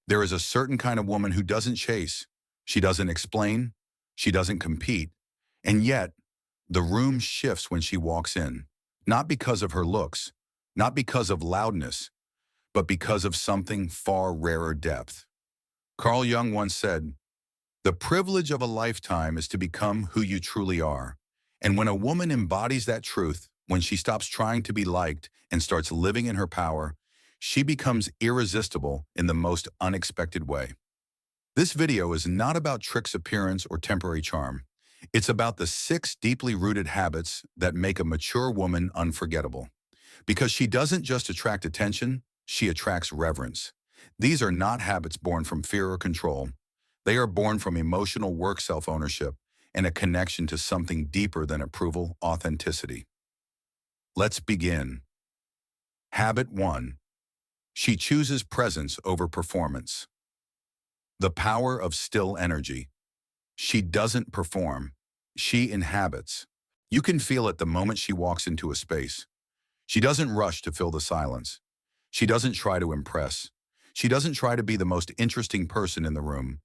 There is a certain kind of woman who doesn't chase, she doesn't explain, she doesn't compete, and yet the room shifts when she walks in, not because of her looks, not because of loudness, but because of something far rarer depth. Carl Jung once said, "The privilege of a lifetime is to become who you truly are." And when a woman embodies that truth, when she stops trying to be liked and starts living in her power, she becomes irresistible in the most unexpected way. This video is not about tricks, appearance, or temporary charm. It's about the 6 deeply rooted habits that make a mature woman unforgettable. Because she doesn't just attract attention, she attracts reverence. These are not habits born from fear or control. They are born from emotional work, self-ownership, and a connection to something deeper than approval, authenticity. Let's begin. Habit 1. She chooses presence over performance. The power of still energy. She doesn't perform. She inhabits. You can feel it the moment she walks into a space. She doesn't rush to fill the silence. She doesn't try to impress. She doesn't try to be the most interesting person in the room.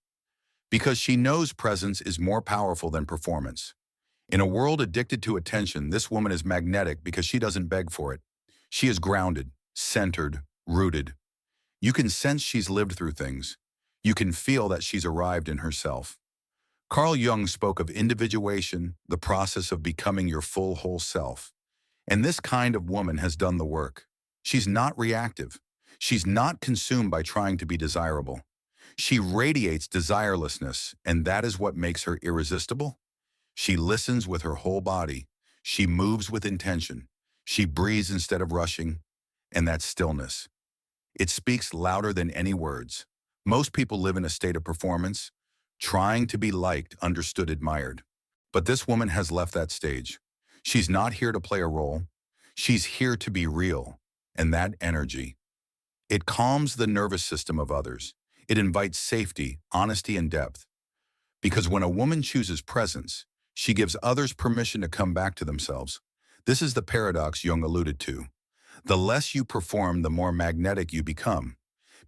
Because she knows presence is more powerful than performance. In a world addicted to attention, this woman is magnetic because she doesn't beg for it. She is grounded, centered, rooted. You can sense she's lived through things. You can feel that she's arrived in herself. Carl Jung spoke of individuation, the process of becoming your full whole self. And this kind of woman has done the work. She's not reactive. She's not consumed by trying to be desirable. She radiates desirelessness, and that is what makes her irresistible. She listens with her whole body. She moves with intention. She breathes instead of rushing, and that's stillness. It speaks louder than any words. Most people live in a state of performance, trying to be liked, understood, admired. But this woman has left that stage. She's not here to play a role. She's here to be real, and that energy. It calms the nervous system of others. It invites safety, honesty, and depth. Because when a woman chooses presence, she gives others permission to come back to themselves. This is the paradox Jung alluded to. The less you perform, the more magnetic you become.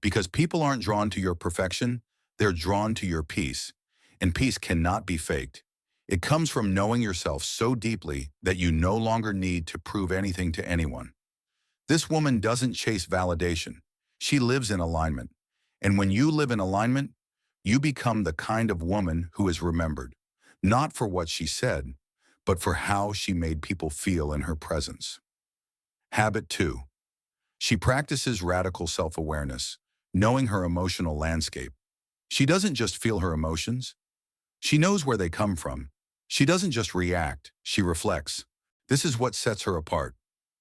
Because people aren't drawn to your perfection, they're drawn to your peace. And peace cannot be faked. It comes from knowing yourself so deeply that you no longer need to prove anything to anyone. This woman doesn't chase validation. She lives in alignment. And when you live in alignment, you become the kind of woman who is remembered, not for what she said, but for how she made people feel in her presence. Habit 2. She practices radical self-awareness, knowing her emotional landscape. She doesn't just feel her emotions. She knows where they come from. She doesn't just react, she reflects. This is what sets her apart.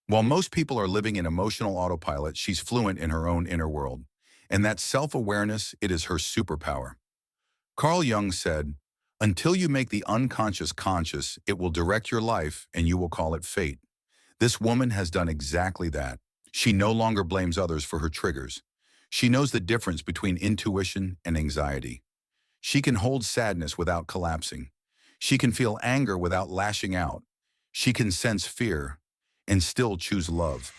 While most people are living in emotional autopilot, she's fluent in her own inner world. And that self-awareness, it is her superpower. Carl Jung said, "Until you make the unconscious conscious, it will direct your life and you will call it fate." This woman has done exactly that. She no longer blames others for her triggers. She knows the difference between intuition and anxiety. She can hold sadness without collapsing. She can feel anger without lashing out. She can sense fear and still choose love.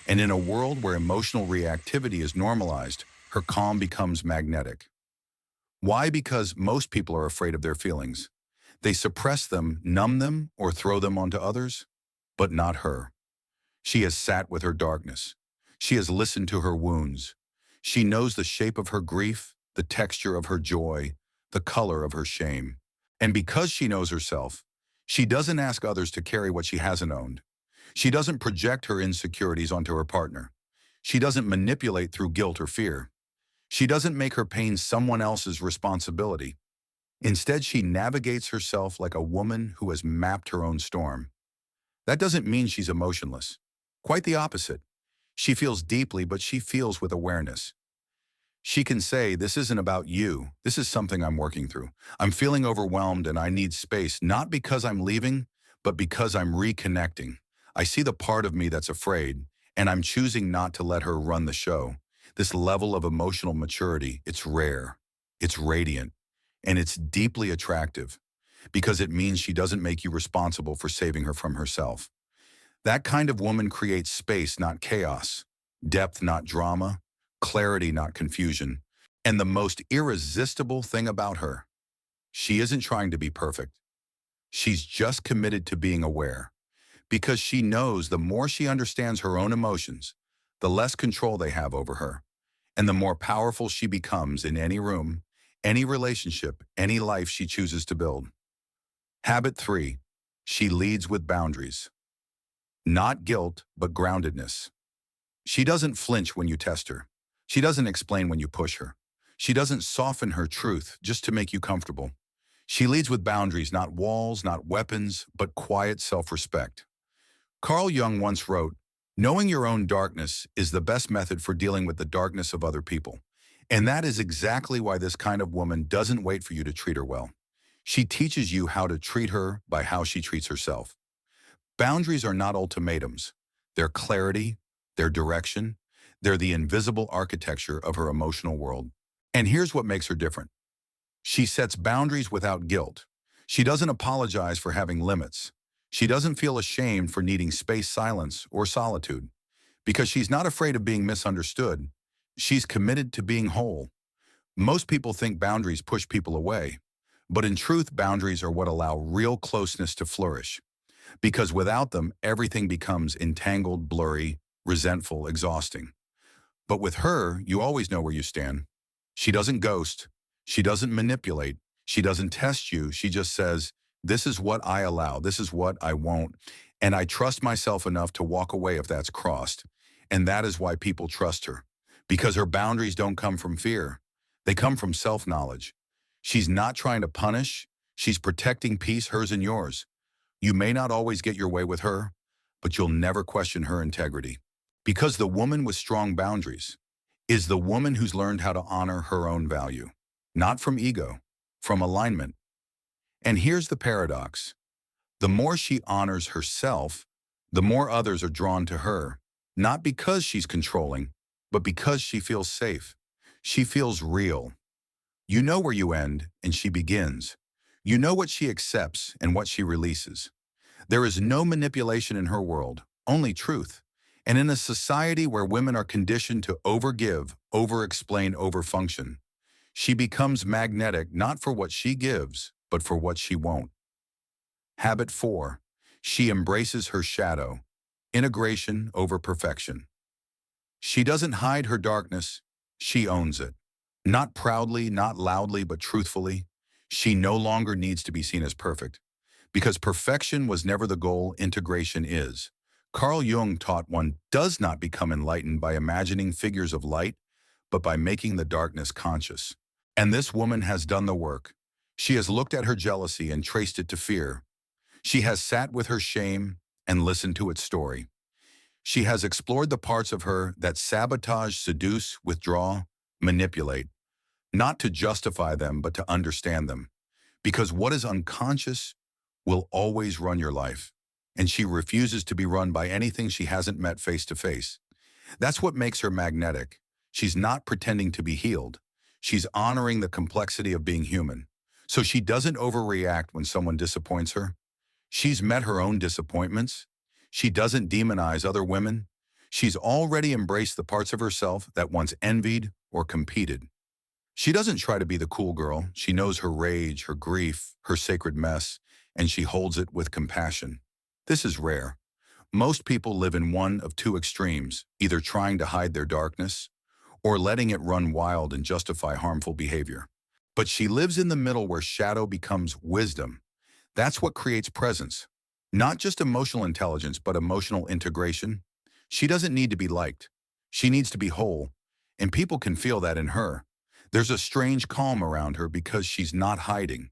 And in a world where emotional reactivity is normalized, her calm becomes magnetic. Why? Because most people are afraid of their feelings. They suppress them, numb them, or throw them onto others, but not her. She has sat with her darkness. She has listened to her wounds. She knows the shape of her grief, the texture of her joy, the color of her shame. And because she knows herself, she doesn't ask others to carry what she hasn't owned. She doesn't project her insecurities onto her partner. She doesn't manipulate through guilt or fear. She doesn't make her pain someone else's responsibility. Instead, she navigates herself like a woman who has mapped her own storm. That doesn't mean she's emotionless. Quite the opposite. She feels deeply, but she feels with awareness. She can say, "This isn't about you. This is something I'm working through. I'm feeling overwhelmed and I need space, not because I'm leaving, but because I'm reconnecting. I see the part of me that's afraid, and I'm choosing not to let her run the show." This level of emotional maturity, it's rare, it's radiant, and it's deeply attractive because it means she doesn't make you responsible for saving her from herself. That kind of woman creates space, not chaos, depth, not drama, clarity, not confusion. And the most irresistible thing about her, she isn't trying to be perfect. She's just committed to being aware, because she knows the more she understands her own emotions, the less control they have over her, and the more powerful she becomes in any room, any relationship, any life she chooses to build. Habit 3. She leads with boundaries. Not guilt, but groundedness. She doesn't flinch when you test her. She doesn't explain when you push her. She doesn't soften her truth just to make you comfortable. She leads with boundaries, not walls, not weapons, but quiet self-respect. Carl Jung once wrote, "Knowing your own darkness is the best method for dealing with the darkness of other people." And that is exactly why this kind of woman doesn't wait for you to treat her well. She teaches you how to treat her by how she treats herself. Boundaries are not ultimatums. They're clarity, they're direction, they're the invisible architecture of her emotional world. And here's what makes her different. She sets boundaries without guilt. She doesn't apologize for having limits. She doesn't feel ashamed for needing space, silence, or solitude. Because she's not afraid of being misunderstood, she's committed to being whole. Most people think boundaries push people away, but in truth, boundaries are what allow real closeness to flourish. Because without them, everything becomes entangled, blurry, resentful, exhausting. But with her, you always know where you stand. She doesn't ghost. She doesn't manipulate. She doesn't test you. She just says, this is what I allow. This is what I won't. And I trust myself enough to walk away if that's crossed. And that is why people trust her. Because her boundaries don't come from fear. They come from self-knowledge. She's not trying to punish. She's protecting peace, hers and yours. You may not always get your way with her, but you'll never question her integrity. Because the woman with strong boundaries is the woman who's learned how to honor her own value. Not from ego, from alignment. And here's the paradox. The more she honors herself, the more others are drawn to her. Not because she's controlling, but because she feels safe. She feels real. You know where you end and she begins. You know what she accepts and what she releases. There is no manipulation in her world, only truth. And in a society where women are conditioned to overgive, over-explain, over-function, she becomes magnetic not for what she gives, but for what she won't. Habit 4. She embraces her shadow. Integration over perfection. She doesn't hide her darkness, she owns it. Not proudly, not loudly, but truthfully. She no longer needs to be seen as perfect. Because perfection was never the goal, integration is. Carl Jung taught one does not become enlightened by imagining figures of light, but by making the darkness conscious. And this woman has done the work. She has looked at her jealousy and traced it to fear. She has sat with her shame and listened to its story. She has explored the parts of her that sabotage, seduce, withdraw, manipulate, not to justify them, but to understand them. Because what is unconscious will always run your life, and she refuses to be run by anything she hasn't met face to face. That's what makes her magnetic. She's not pretending to be healed. She's honoring the complexity of being human. So she doesn't overreact when someone disappoints her. She's met her own disappointments. She doesn't demonize other women. She's already embraced the parts of herself that once envied or competed. She doesn't try to be the cool girl. She knows her rage, her grief, her sacred mess, and she holds it with compassion. This is rare. Most people live in one of two extremes, either trying to hide their darkness or letting it run wild and justify harmful behavior. But she lives in the middle where shadow becomes wisdom. That's what creates presence. Not just emotional intelligence, but emotional integration. She doesn't need to be liked. She needs to be whole, and people can feel that in her. There's a strange calm around her because she's not hiding.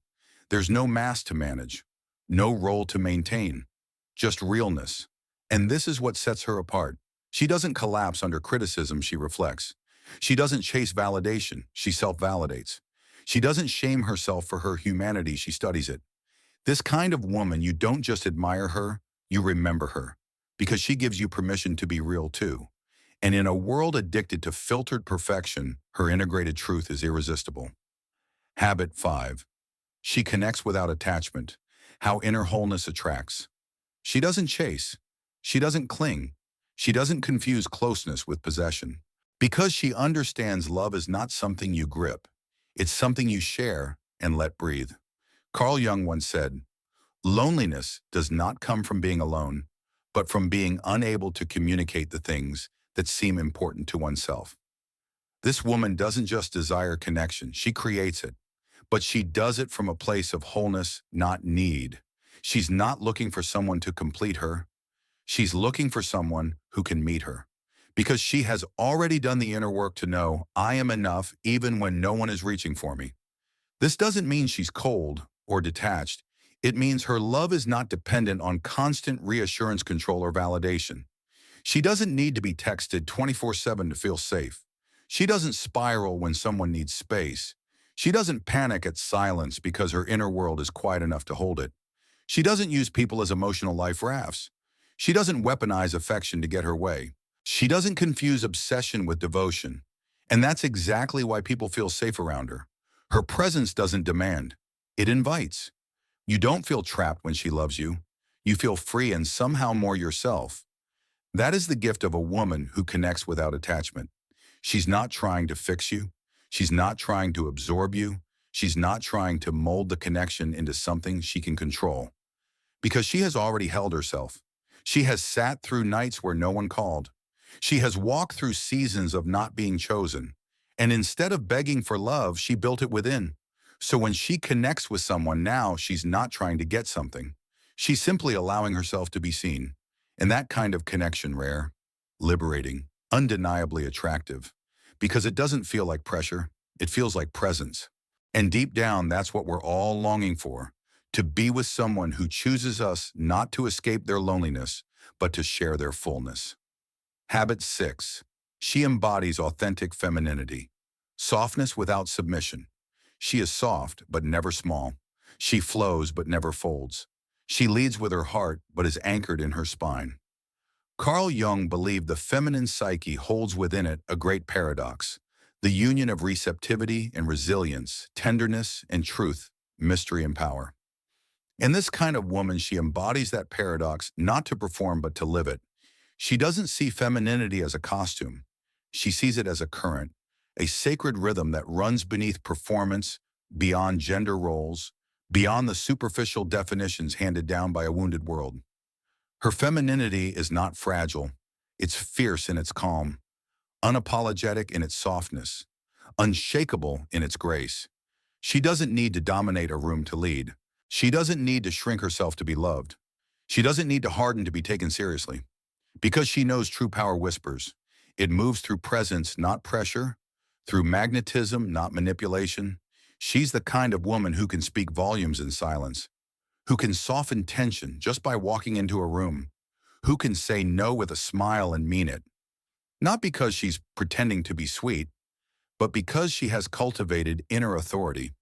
There's no mask to manage, no role to maintain, just realness. And this is what sets her apart. She doesn't collapse under criticism, she reflects. She doesn't chase validation, she self-validates. She doesn't shame herself for her humanity, she studies it. This kind of woman, you don't just admire her, you remember her. Because she gives you permission to be real too. And in a world addicted to filtered perfection, her integrated truth is irresistible. Habit 5. She connects without attachment. How inner wholeness attracts. She doesn't chase. She doesn't cling. She doesn't confuse closeness with possession. Because she understands love is not something you grip. It's something you share and let breathe. Carl Jung once said, "Loneliness does not come from being alone, but from being unable to communicate the things that seem important to oneself." This woman doesn't just desire connection, she creates it. But she does it from a place of wholeness, not need. She's not looking for someone to complete her. She's looking for someone who can meet her. Because she has already done the inner work to know, I am enough even when no one is reaching for me. This doesn't mean she's cold or detached. It means her love is not dependent on constant reassurance, control, or validation. She doesn't need to be texted 24/7 to feel safe. She doesn't spiral when someone needs space. She doesn't panic at silence because her inner world is quiet enough to hold it. She doesn't use people as emotional life rafts. She doesn't weaponize affection to get her way. She doesn't confuse obsession with devotion. And that's exactly why people feel safe around her. Her presence doesn't demand. It invites. You don't feel trapped when she loves you. You feel free and somehow more yourself. That is the gift of a woman who connects without attachment. She's not trying to fix you. She's not trying to absorb you. She's not trying to mold the connection into something she can control. Because she has already held herself. She has sat through nights where no one called. She has walked through seasons of not being chosen. And instead of begging for love, she built it within. So when she connects with someone now, she's not trying to get something. She's simply allowing herself to be seen. And that kind of connection rare, liberating, undeniably attractive. Because it doesn't feel like pressure, it feels like presence. And deep down, that's what we're all longing for. To be with someone who chooses us not to escape their loneliness, but to share their fullness. Habit 6. She embodies authentic femininity. Softness without submission. She is soft, but never small. She flows, but never folds. She leads with her heart, but is anchored in her spine. Carl Jung believed the feminine psyche holds within it a great paradox, the union of receptivity and resilience, tenderness and truth, mystery and power. In this kind of woman, she embodies that paradox not to perform but to live it. She doesn't see femininity as a costume. She sees it as a current, a sacred rhythm that runs beneath performance, beyond gender roles, beyond the superficial definitions handed down by a wounded world. Her femininity is not fragile. It's fierce in its calm, unapologetic in its softness, unshakable in its grace. She doesn't need to dominate a room to lead. She doesn't need to shrink herself to be loved. She doesn't need to harden to be taken seriously. Because she knows true power whispers. It moves through presence, not pressure, through magnetism, not manipulation. She's the kind of woman who can speak volumes in silence, who can soften tension just by walking into a room, who can say no with a smile and mean it. Not because she's pretending to be sweet, but because she has cultivated inner authority.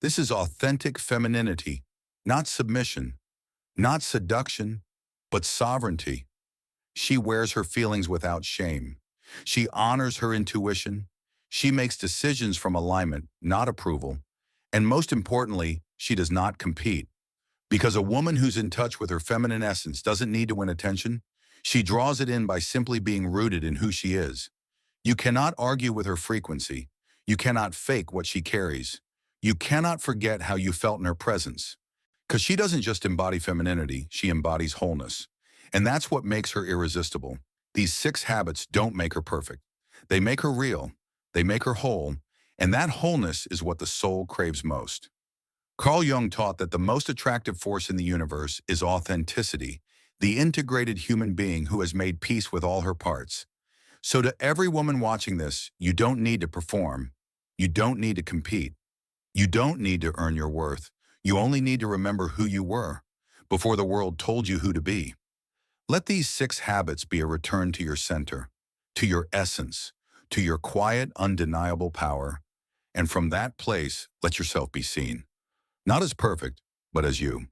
This is authentic femininity, not submission, not seduction, but sovereignty. She wears her feelings without shame. She honors her intuition. She makes decisions from alignment, not approval. And most importantly, she does not compete. Because a woman who's in touch with her feminine essence doesn't need to win attention. She draws it in by simply being rooted in who she is. You cannot argue with her frequency. You cannot fake what she carries. You cannot forget how you felt in her presence. Because she doesn't just embody femininity, she embodies wholeness. And that's what makes her irresistible. These 6 habits don't make her perfect. They make her real. They make her whole. And that wholeness is what the soul craves most. Carl Jung taught that the most attractive force in the universe is authenticity, the integrated human being who has made peace with all her parts. So to every woman watching this, you don't need to perform. You don't need to compete. You don't need to earn your worth. You only need to remember who you were before the world told you who to be. Let these 6 habits be a return to your center, to your essence, to your quiet, undeniable power. And from that place, let yourself be seen. Not as perfect, but as you.